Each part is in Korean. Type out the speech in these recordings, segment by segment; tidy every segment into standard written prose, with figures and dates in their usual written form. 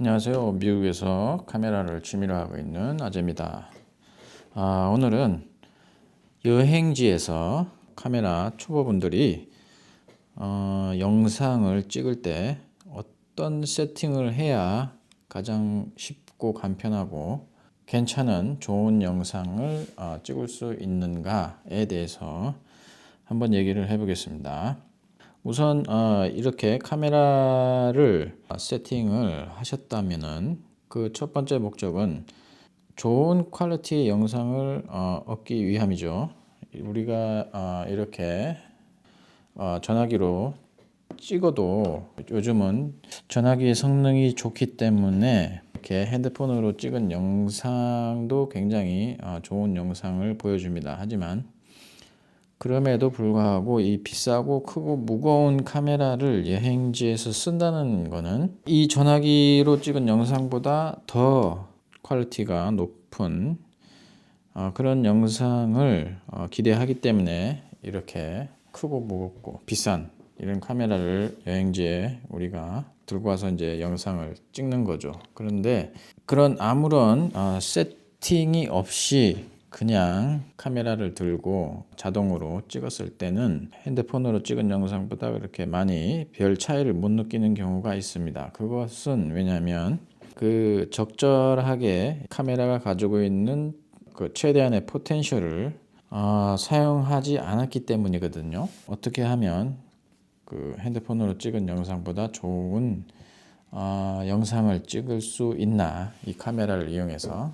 안녕하세요. 미국에서 카메라를 취미로 하고 있는 아재입니다. 오늘은 여행지에서 카메라 초보분들이 영상을 찍을 때 어떤 세팅을 해야 가장 쉽고 간편하고 괜찮은 좋은 영상을 찍을 수 있는가에 대해서 한번 얘기를 해보겠습니다. 우선 이렇게 카메라를 세팅을 하셨다면은 그 첫 번째 목적은 좋은 퀄리티의 영상을 얻기 위함이죠. 우리가 이렇게 전화기로 찍어도 요즘은 전화기의 성능이 좋기 때문에 이렇게 핸드폰으로 찍은 영상도 굉장히 좋은 영상을 보여줍니다. 하지만 그럼에도 불구하고 이 비싸고 크고 무거운 카메라를 여행지에서 쓴다는 거는 이 전화기로 찍은 영상보다 더 퀄리티가 높은 그런 영상을 기대하기 때문에 이렇게 크고 무겁고 비싼 이런 카메라를 여행지에 우리가 들고 와서 이제 영상을 찍는 거죠. 그런데 그런 아무런 세팅이 없이 그냥 카메라를 들고 자동으로 찍었을 때는 핸드폰으로 찍은 영상보다 그렇게 많이 별 차이를 못 느끼는 경우가 있습니다. 그것은 왜냐하면 그 적절하게 카메라가 가지고 있는 그 최대한의 포텐셜을 사용하지 않았기 때문이거든요. 어떻게 하면 그 핸드폰으로 찍은 영상보다 좋은 영상을 찍을 수 있나, 이 카메라를 이용해서.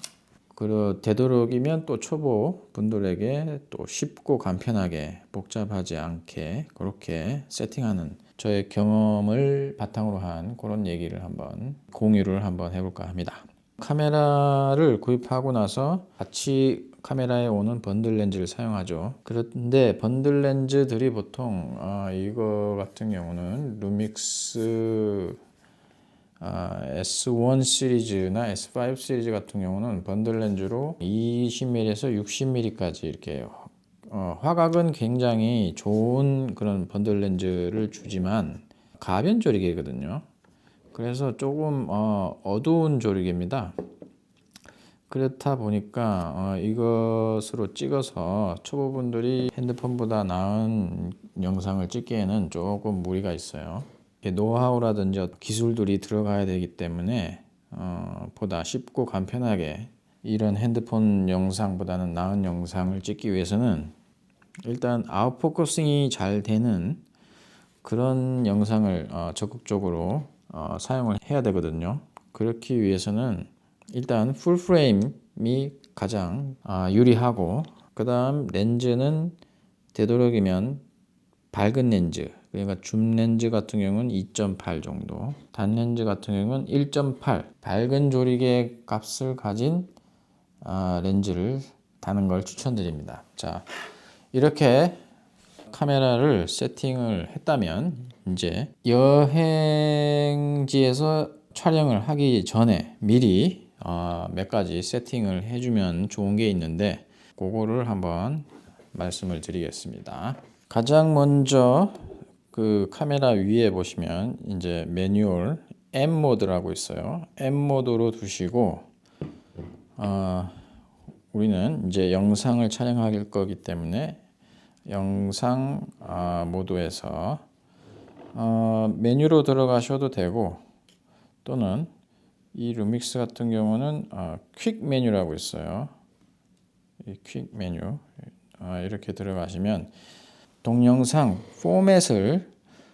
그리고 되도록이면 또 초보 분들에게 또 쉽고 간편하게 복잡하지 않게 그렇게 세팅하는 저의 경험을 바탕으로 한 그런 얘기를 한번 공유를 한번 해볼까 합니다. 카메라를 구입하고 나서 같이 카메라에 오는 번들 렌즈를 사용하죠. 그런데 번들 렌즈들이 보통 이거 같은 경우는 루믹스 S1 시리즈나 S5 시리즈 같은 경우는 번들 렌즈로 20mm에서 60mm까지 이렇게 화각은 굉장히 좋은 그런 번들 렌즈를 주지만 가변 조리개거든요. 그래서 조금 어두운 조리개입니다. 그렇다 보니까 이것으로 찍어서 초보분들이 핸드폰보다 나은 영상을 찍기에는 조금 무리가 있어요. 노하우라든지 기술들이 들어가야 되기 때문에 보다 쉽고 간편하게 이런 핸드폰 영상보다는 나은 영상을 찍기 위해서는 일단 아웃포커싱이 잘 되는 그런 영상을 적극적으로 사용을 해야 되거든요. 그렇기 위해서는 일단 풀프레임이 가장 유리하고, 그 다음 렌즈는 되도록이면 밝은 렌즈, 그러니까 줌 렌즈 같은 경우는 2.8 정도, 단 렌즈 같은 경우는 1.8 밝은 조리개 값을 가진 렌즈를 다는 걸 추천드립니다. 자, 이렇게 카메라를 세팅을 했다면 이제 여행지에서 촬영을 하기 전에 미리 몇 가지 세팅을 해주면 좋은 게 있는데 그거를 한번 말씀을 드리겠습니다. 가장 먼저 그 카메라 위에 보시면 이제 매뉴얼 M 모드라고 있어요. M 모드로 두시고 우리는 이제 영상을 촬영할 거기 때문에 영상 모드에서 메뉴로 들어가셔도 되고, 또는 이 루믹스 같은 경우는 퀵 메뉴라고 있어요. 이 퀵 메뉴 이렇게 들어가시면 동영상 포맷을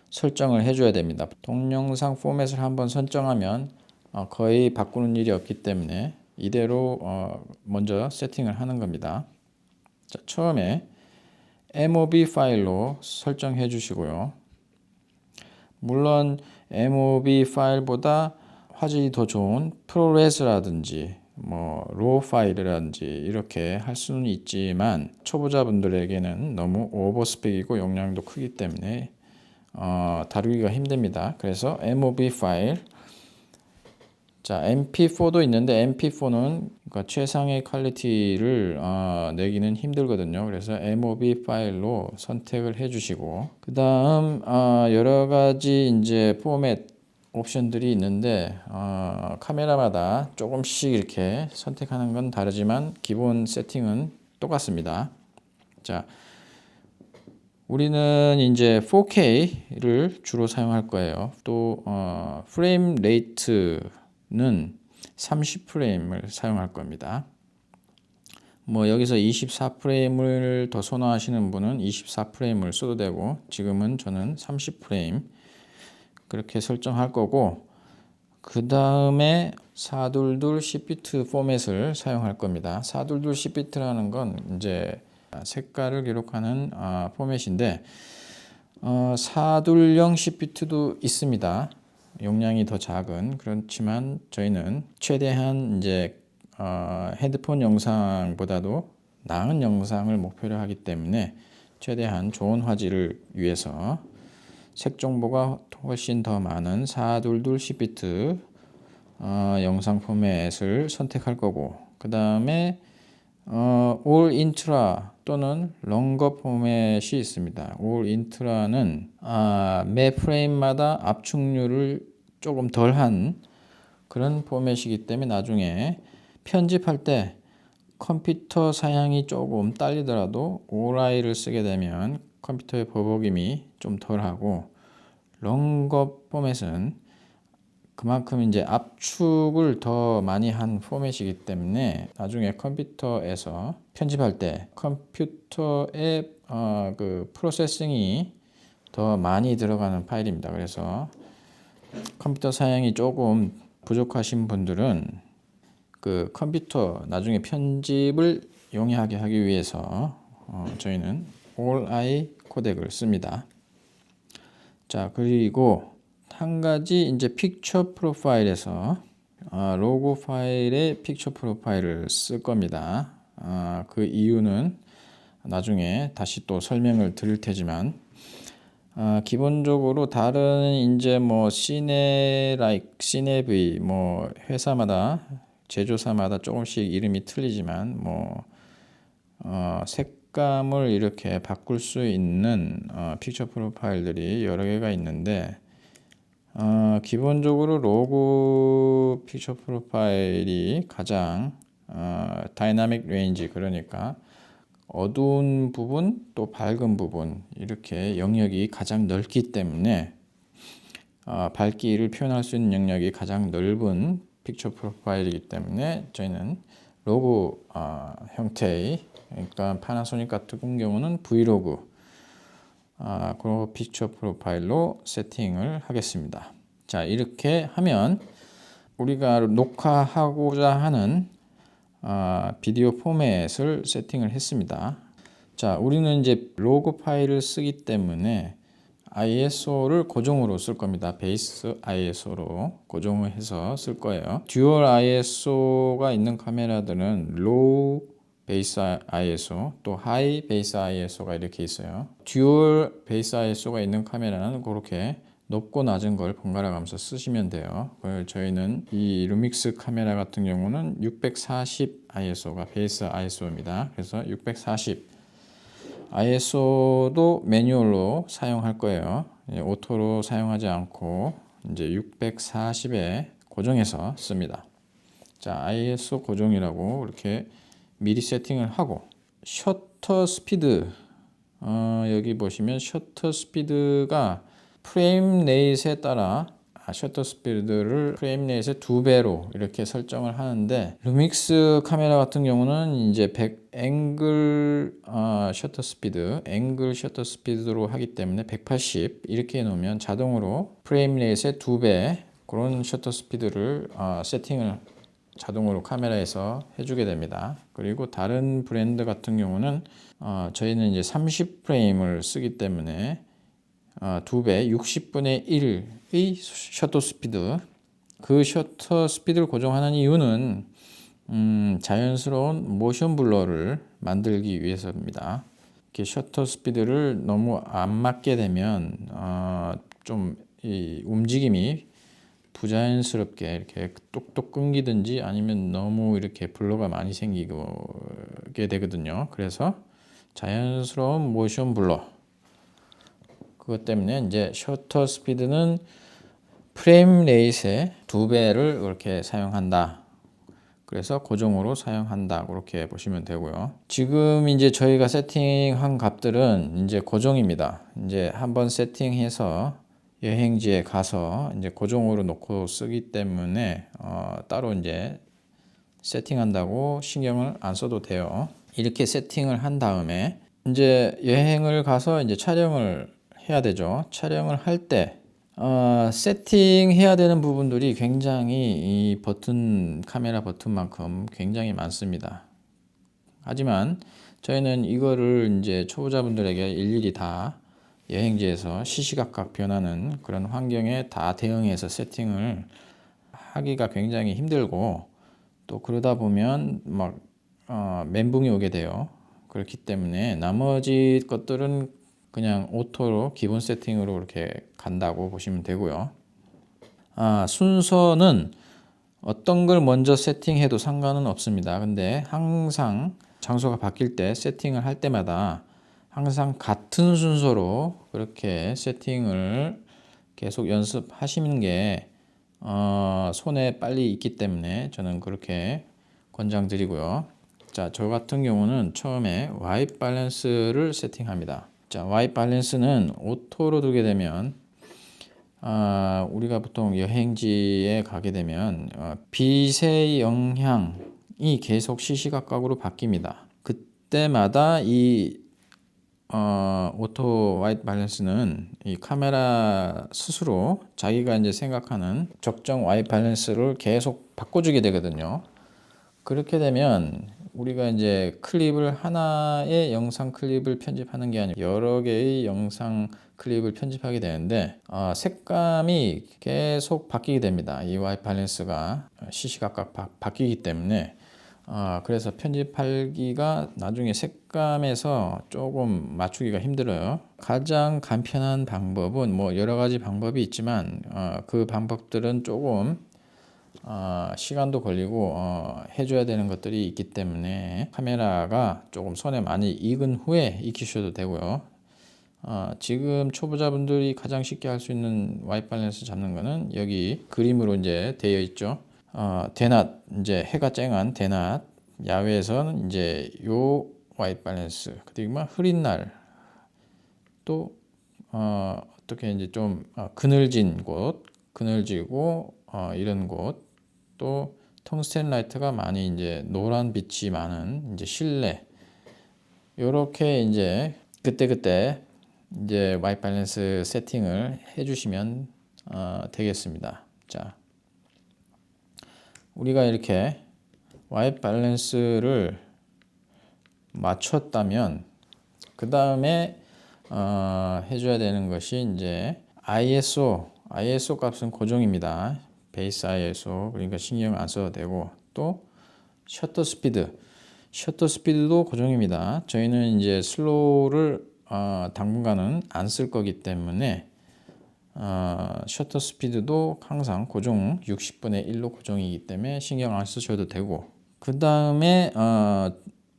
설정을 해줘야 됩니다. 동영상 포맷을 한번 설정하면 거의 바꾸는 일이 없기 때문에 이대로 먼저 세팅을 하는 겁니다. 자, 처음에 MOV 파일로 설정해 주시고요. 물론 MOV 파일보다 화질이 더 좋은 프로레스라든지 로우 파일이라든지 이렇게 할 수는 있지만 초보자분들에게는 너무 오버스펙이고 용량도 크기 때문에 다루기가 힘듭니다. 그래서 MOV 파일, 자, MP4도 있는데 MP4는 그러니까 최상의 퀄리티를 내기는 힘들거든요. 그래서 MOV 파일로 선택을 해주시고, 그 다음 여러 가지 이제 포맷 옵션들이 있는데 카메라마다 조금씩 이렇게 선택하는 건 다르지만 기본 세팅은 똑같습니다. 자, 우리는 이제 4K를 주로 사용할 거예요. 또 프레임 레이트는 30프레임을 사용할 겁니다. 뭐 여기서 24프레임을 더 선호하시는 분은 24프레임을 써도 되고, 지금은 저는 30프레임 그렇게 설정할 거고, 그 다음에 422 10비트 포맷을 사용할 겁니다. 422 10비트라는 건 이제 색깔을 기록하는 포맷인데 420 10비트도 있습니다. 용량이 더 작은. 그렇지만 저희는 최대한 이제 핸드폰 영상보다도 나은 영상을 목표로 하기 때문에 최대한 좋은 화질을 위해서 색 정보가 훨씬 더 많은 422 10비트 영상 포맷을 선택할 거고, 그 다음에 All Intra 또는 Longer 포맷이 있습니다. All Intra는 매 프레임마다 압축률을 조금 덜한 그런 포맷이기 때문에 나중에 편집할 때 컴퓨터 사양이 조금 딸리더라도 ORI를 쓰게 되면 컴퓨터의 버벅임이 좀 덜하고, 롱거 포맷은 그만큼 이제 압축을 더 많이 한 포맷이기 때문에 나중에 컴퓨터에서 편집할 때 컴퓨터의 그 프로세싱이 더 많이 들어가는 파일입니다. 그래서 컴퓨터 사양이 조금 부족하신 분들은 그 컴퓨터 나중에 편집을 용이하게 하기 위해서 저희는 All-I 코덱을 씁니다. 자, 그리고 한 가지 이제 픽처 프로파일에서 로고 파일의 픽처 프로파일을 쓸 겁니다. 그 이유는 나중에 다시 또 설명을 드릴 테지만 기본적으로 다른 이제 뭐 시네비 뭐 회사마다 제조사마다 조금씩 이름이 틀리지만 뭐 색감을 이렇게 바꿀 수 있는 픽처 프로파일들이 여러 개가 있는데 기본적으로 로고 픽처 프로파일이 가장 다이나믹 레인지, 그러니까 어두운 부분 또 밝은 부분 이렇게 영역이 가장 넓기 때문에 밝기를 표현할 수 있는 영역이 가장 넓은 픽처 프로파일이기 때문에 저희는 로고 형태의, 그러니까 파나소닉 같은 경우는 브이로그 그런 픽처 프로파일로 세팅을 하겠습니다. 자, 이렇게 하면 우리가 녹화하고자 하는 비디오 포맷을 세팅을 했습니다. 자, 우리는 이제 로그 파일을 쓰기 때문에 ISO를 고정으로 쓸 겁니다. 베이스 ISO로 고정을 해서 쓸 거예요. 듀얼 ISO가 있는 카메라들은 로우 베이스 ISO 또 하이 베이스 ISO가 이렇게 있어요. 듀얼 베이스 ISO가 있는 카메라는 그렇게 높고 낮은 걸 번갈아 가면서 쓰시면 돼요. 저희는 이 루믹스 카메라 같은 경우는 640 ISO가 베이스 ISO입니다. 그래서 640 ISO도 매뉴얼로 사용할 거예요. 오토로 사용하지 않고 이제 640에 고정해서 씁니다. 자, ISO 고정이라고 이렇게 미리 세팅을 하고, 셔터 스피드 여기 보시면 셔터 스피드가 프레임 레이트에 따라 셔터 스피드를 프레임 레이트의 2배로 이렇게 설정을 하는데, 루믹스 카메라 같은 경우는 이제 100 앵글 셔터 스피드, 앵글 셔터 스피드로 하기 때문에 180 이렇게 해놓으면 자동으로 프레임 레이트의 2배 그런 셔터 스피드를 세팅을 자동으로 카메라에서 해주게 됩니다. 그리고 다른 브랜드 같은 경우는 저희는 이제 30프레임을 쓰기 때문에 2배 60분의 1의 셔터 스피드, 그 셔터 스피드를 고정하는 이유는 자연스러운 모션 블러를 만들기 위해서입니다. 이렇게 셔터 스피드를 너무 안 맞게 되면 좀 이 움직임이 부자연스럽게 이렇게 똑똑 끊기든지 아니면 너무 이렇게 블러가 많이 생기게 되거든요. 그래서 자연스러운 모션 블러, 그것 때문에 이제 셔터 스피드는 프레임 레이트의 2배를 그렇게 사용한다. 그래서 고정으로 사용한다. 그렇게 보시면 되고요. 지금 이제 저희가 세팅한 값들은 이제 고정입니다. 이제 한번 세팅해서 여행지에 가서 이제 고정으로 놓고 쓰기 때문에 따로 이제 세팅한다고 신경을 안 써도 돼요. 이렇게 세팅을 한 다음에 이제 여행을 가서 이제 촬영을 해야 되죠. 촬영을 할 때 세팅해야 되는 부분들이 굉장히 이 버튼, 카메라 버튼만큼 굉장히 많습니다. 하지만 저희는 이거를 이제 초보자분들에게 일일이 다 여행지에서 시시각각 변하는 그런 환경에 다 대응해서 세팅을 하기가 굉장히 힘들고, 또 그러다 보면 막 멘붕이 오게 돼요. 그렇기 때문에 나머지 것들은 그냥 오토로 기본 세팅으로 이렇게 간다고 보시면 되고요. 순서는 어떤 걸 먼저 세팅해도 상관은 없습니다. 근데 항상 장소가 바뀔 때 세팅을 할 때마다 항상 같은 순서로 그렇게 세팅을 계속 연습하시는 게 손에 빨리 익기 때문에 저는 그렇게 권장드리고요. 자, 저 같은 경우는 처음에 와이트 밸런스를 세팅합니다. 자, 와이트 밸런스는 오토로 두게 되면 우리가 보통 여행지에 가게 되면 빛의 영향이 계속 시시각각으로 바뀝니다. 그때마다 이 오토 와이트 밸런스는 이 카메라 스스로 자기가 이제 생각하는 적정 와이트 밸런스를 계속 바꿔주게 되거든요. 그렇게 되면 우리가 이제 클립을 하나의 영상 클립을 편집하는 게 아니고 여러 개의 영상 클립을 편집하게 되는데 색감이 계속 바뀌게 됩니다. 이 와이트 밸런스가 시시각각 바뀌기 때문에 그래서 편집하기가 나중에 색감에서 조금 맞추기가 힘들어요. 가장 간편한 방법은 뭐 여러 가지 방법이 있지만 그 방법들은 조금 시간도 걸리고 해줘야 되는 것들이 있기 때문에 카메라가 조금 손에 많이 익은 후에 익히셔도 되고요. 지금 초보자분들이 가장 쉽게 할 수 있는 와이트 밸런스 잡는 거는 여기 그림으로 이제 되어 있죠. 대낮, 이제 해가 쨍한 대낮 야외에서는 이제 요 와이트 밸런스, 그리고 흐린 날 또 어떻게 이제 좀 그늘진 곳, 그늘지고 이런 곳, 또 텅스텐 라이트가 많이 이제 노란 빛이 많은 이제 실내, 요렇게 이제 그때그때 이제 와이트 밸런스 세팅을 해주시면 되겠습니다. 자, 우리가 이렇게 와이트 밸런스를 맞췄다면 그 다음에 해줘야 되는 것이 이제 ISO 값은 고정입니다. 베이스 ISO, 그러니까 신경 안 써도 되고, 또 셔터 스피드도 고정입니다. 저희는 이제 슬로우를 당분간은 안 쓸 거기 때문에 셔터 스피드도 항상 고정 60분의 1로 고정이기 때문에 신경 안 쓰셔도 되고, 그 다음에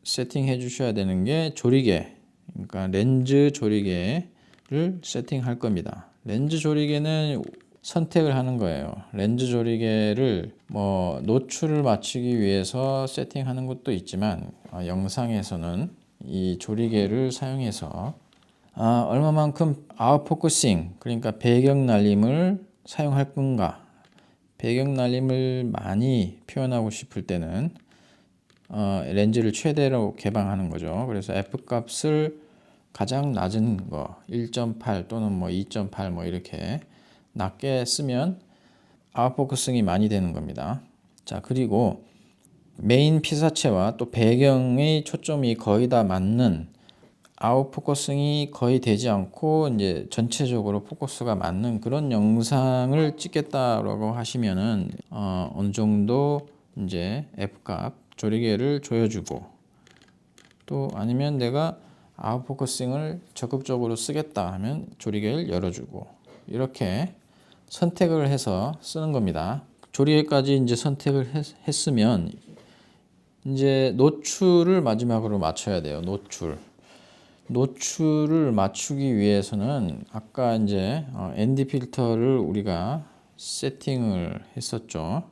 세팅해 주셔야 되는 게 조리개, 그러니까 렌즈 조리개를 세팅할 겁니다. 렌즈 조리개는 선택을 하는 거예요. 렌즈 조리개를 뭐 노출을 맞추기 위해서 세팅하는 것도 있지만 영상에서는 이 조리개를 사용해서 얼마만큼 아웃포커싱, 그러니까 배경 날림을 사용할 건가. 배경 날림을 많이 표현하고 싶을 때는 렌즈를 최대로 개방하는 거죠. 그래서 F값을 가장 낮은 거 1.8 또는 뭐 2.8 뭐 이렇게 낮게 쓰면 아웃포커싱이 많이 되는 겁니다. 자, 그리고 메인 피사체와 또 배경의 초점이 거의 다 맞는, 아웃포커싱이 거의 되지 않고 이제 전체적으로 포커스가 맞는 그런 영상을 찍겠다라고 하시면은 어느 정도 이제 F값 조리개를 조여주고, 또 아니면 내가 아웃포커싱을 적극적으로 쓰겠다 하면 조리개를 열어주고, 이렇게 선택을 해서 쓰는 겁니다. 조리개까지 이제 선택을 했으면 이제 노출을 마지막으로 맞춰야 돼요. 노출을 맞추기 위해서는 아까 이제 ND 필터를 우리가 세팅을 했었죠.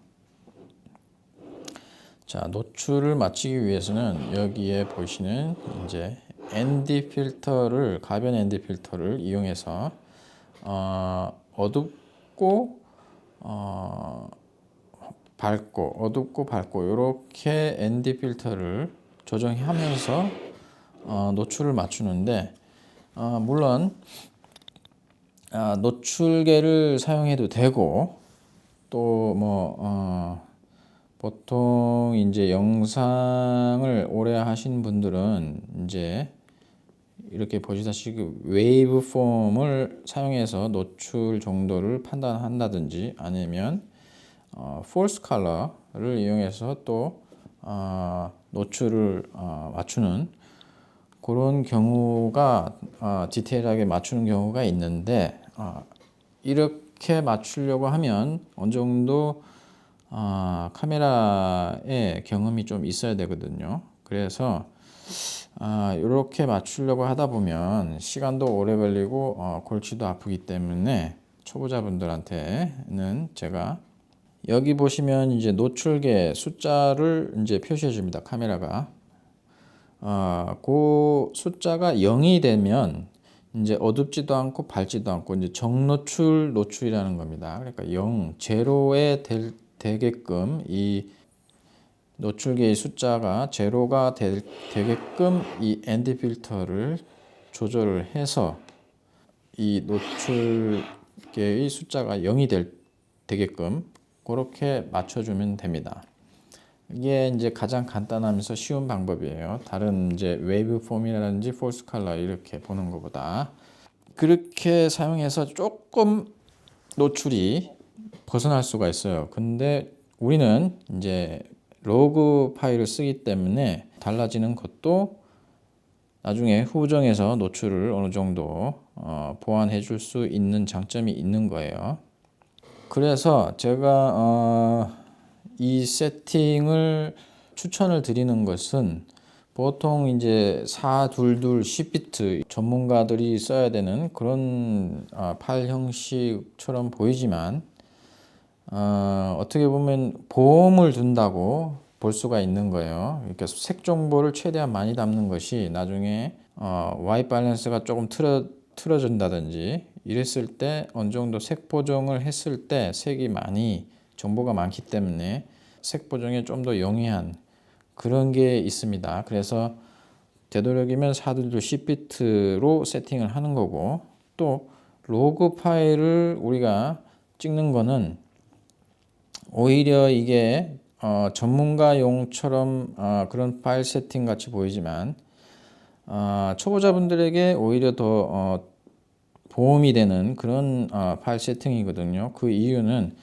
자, 노출을 맞추기 위해서는 여기에 보시는 이제 ND 필터를, 가변 ND 필터를 이용해서 어둡고 밝고, 어둡고 밝고 이렇게 ND 필터를 조정하면서 노출을 맞추는데, 물론 노출계를 사용해도 되고, 또 보통 이제 영상을 오래 하신 분들은 이제 이렇게 보시다시피 웨이브 폼을 사용해서 노출 정도를 판단한다든지, 아니면 폴스 컬러를 이용해서 또 노출을 맞추는 그런 경우가, 디테일하게 맞추는 경우가 있는데, 이렇게 맞추려고 하면 어느 정도 카메라의 경험이 좀 있어야 되거든요. 그래서 이렇게 맞추려고 하다 보면 시간도 오래 걸리고 골치도 아프기 때문에 초보자분들한테는 제가 여기 보시면 이제 노출계 숫자를 이제 표시해 줍니다. 카메라가. 그 숫자가 0이 되면 이제 어둡지도 않고 밝지도 않고 이제 정노출, 노출이라는 겁니다. 그러니까 0, 제로에 되게끔 이 노출계의 숫자가 제로가 되게끔 이 ND 필터를 조절을 해서 이 노출계의 숫자가 0이 되게끔 그렇게 맞춰주면 됩니다. 이게 이제 가장 간단하면서 쉬운 방법이에요. 다른 이제 웨이브 폼이라든지 폴스 컬러 이렇게 보는 것보다. 그렇게 사용해서 조금 노출이 벗어날 수가 있어요. 근데 우리는 이제 로그 파일을 쓰기 때문에 달라지는 것도 나중에 후정에서 노출을 어느 정도 보완해 줄 수 있는 장점이 있는 거예요. 그래서 제가 이 세팅을 추천을 드리는 것은, 보통 이제 422 10비트 전문가들이 써야 되는 그런 파일 형식처럼 보이지만, 어떻게 보면 보험을 둔다고 볼 수가 있는 거예요. 그러니까 색 정보를 최대한 많이 담는 것이 나중에 화이트 밸런스가 조금 틀어진다든지 이랬을 때 어느 정도 색 보정을 했을 때 색이 정보가 많기 때문에 색 보정에 좀 더 용이한 그런 게 있습니다. 그래서 되도록이면 422 10비트로 세팅을 하는 거고, 또 로그 파일을 우리가 찍는 거는 오히려 이게 전문가용처럼 그런 파일 세팅 같이 보이지만, 초보자분들에게 오히려 더 도움이 되는 그런 파일 세팅이거든요. 그 이유는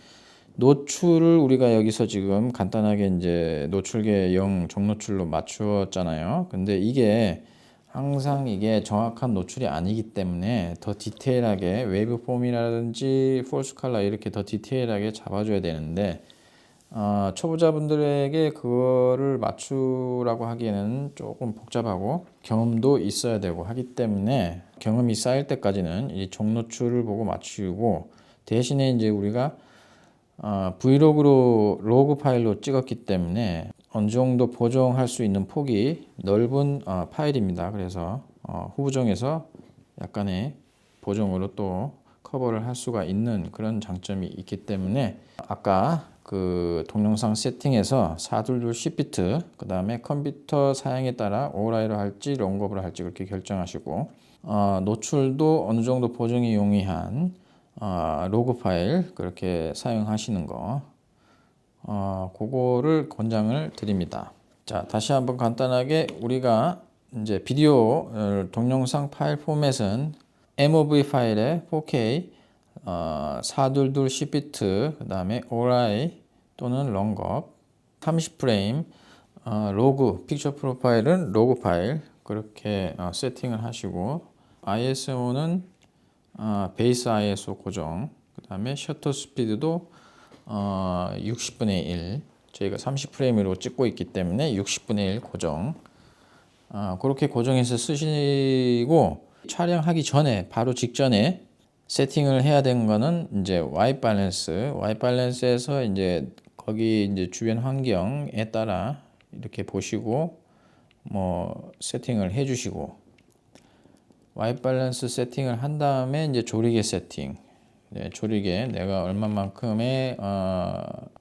노출을 우리가 여기서 지금 간단하게 이제 노출계 0 정노출로 맞추었잖아요. 근데 이게 항상 이게 정확한 노출이 아니기 때문에 더 디테일하게 웨이브 폼이라든지 폴스 컬러 이렇게 더 디테일하게 잡아줘야 되는데, 초보자분들에게 그거를 맞추라고 하기에는 조금 복잡하고 경험도 있어야 되고 하기 때문에, 경험이 쌓일 때까지는 이 정노출을 보고 맞추고, 대신에 이제 우리가 브이로그로 로그 파일로 찍었기 때문에 어느 정도 보정할 수 있는 폭이 넓은 파일입니다. 그래서 후보정에서 약간의 보정으로 또 커버를 할 수가 있는 그런 장점이 있기 때문에, 아까 그 동영상 세팅에서 422 10비트, 그 다음에 컴퓨터 사양에 따라 오라이로 할지 롱거브를 할지 그렇게 결정하시고, 노출도 어느 정도 보정이 용이한 로그 파일 그렇게 사용하시는 거, 그거를 권장을 드립니다. 자, 다시 한번 간단하게 우리가 이제 비디오 동영상 파일 포맷은 MOV 파일에 4K 422 10비트, 그 다음에 ORI 또는 롱거 30프레임, 로그 픽처 프로파일은 로그 파일 그렇게 세팅을 하시고, ISO는 베이스 ISO 고정, 그 다음에 셔터 스피드도 60분의 1, 저희가 30프레임으로 찍고 있기 때문에 60분의 1 고정, 그렇게 고정해서 쓰시고, 촬영하기 전에 바로 직전에 세팅을 해야 되는 거는 이제 와이트 밸런스에서 이제 거기 이제 주변 환경에 따라 이렇게 보시고 뭐 세팅을 해 주시고, 와이트 밸런스 세팅을 한 다음에 이제 조리개 세팅. 네, 조리개 내가 얼마만큼의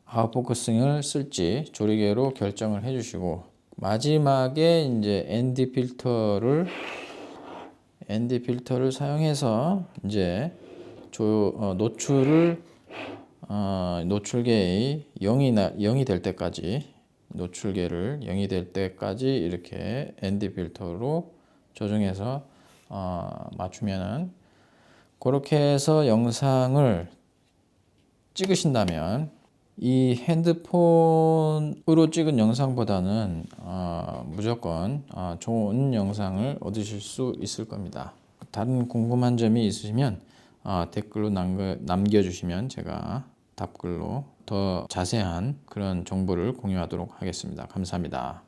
하우포커싱을 쓸지 조리개로 결정을 해 주시고, 마지막에 이제 ND 필터를 사용해서 이제 노출을 노출계의 0이 될 때까지, 노출계를 0이 될 때까지 이렇게 ND 필터로 조정해서 맞추면은, 그렇게 해서 영상을 찍으신다면 이 핸드폰으로 찍은 영상보다는 무조건 좋은 영상을 얻으실 수 있을 겁니다. 다른 궁금한 점이 있으시면 댓글로 남겨주시면 제가 답글로 더 자세한 그런 정보를 공유하도록 하겠습니다. 감사합니다.